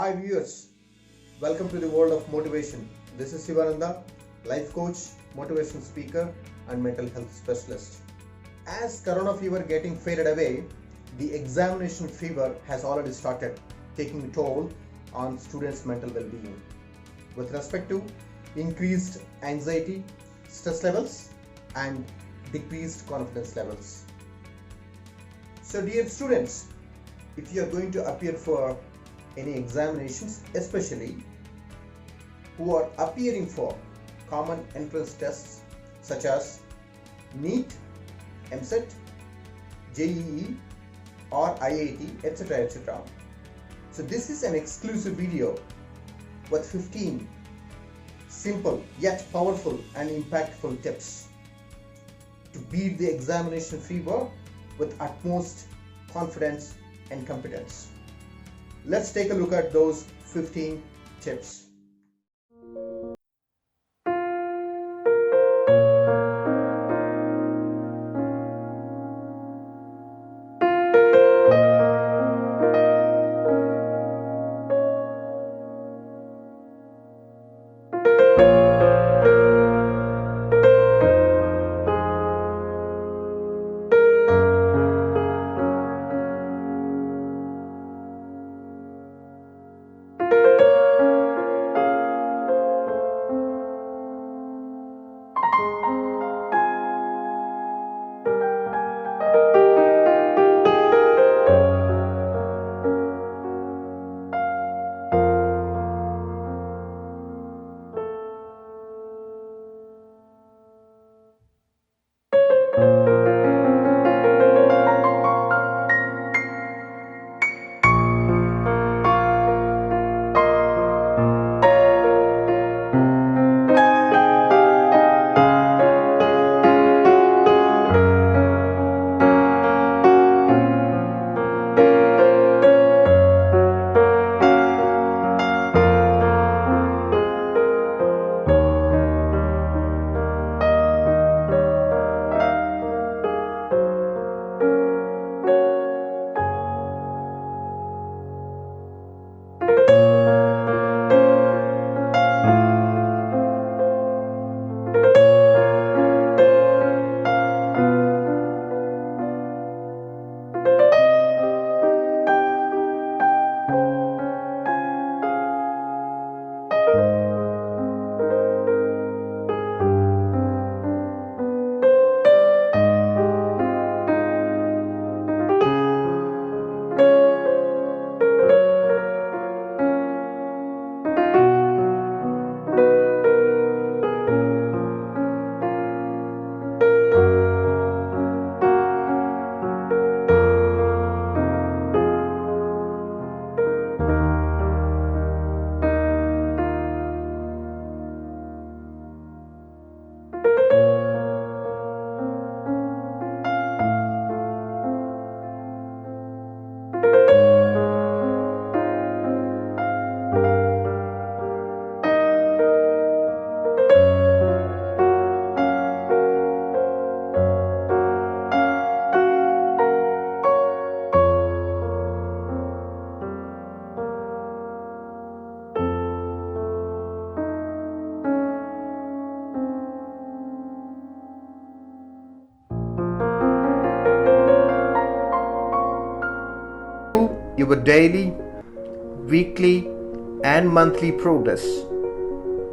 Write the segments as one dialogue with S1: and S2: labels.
S1: Hi viewers, welcome to the world of motivation. This is Sivananda, life coach, motivation speaker and mental health specialist. As corona fever getting faded away, the examination fever has already started taking a toll on students' mental well-being with respect to increased anxiety, stress levels and decreased confidence levels. So dear students, if you are going to appear for any examinations, especially who are appearing for common entrance tests such as NEET, MCET, JEE or IIT, etc. etc. So this is an exclusive video with 15 simple yet powerful and impactful tips to beat the examination fever with utmost confidence and competence. Let's take a look at those 15 tips. Your daily, weekly and monthly progress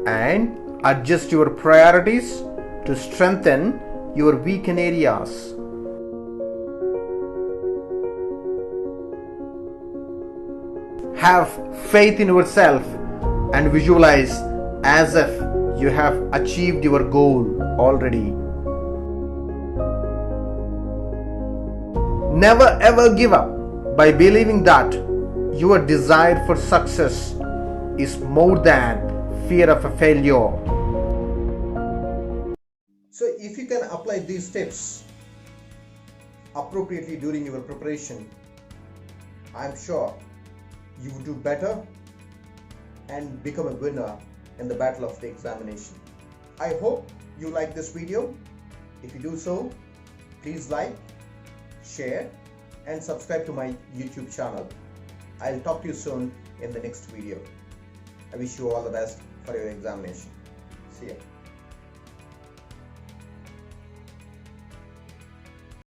S1: and adjust your priorities to strengthen your weakened areas. Have faith in yourself and visualize as if you have achieved your goal already. Never ever give up by believing that your desire for success is more than fear of a failure. So if you can apply these tips appropriately during your preparation, I'm sure you will do better and become a winner in the battle of the examination. I hope you like this video. If you do so, please like, share and subscribe to my YouTube channel. I'll talk to you soon in the next video. I wish you all the best for your examination. See ya.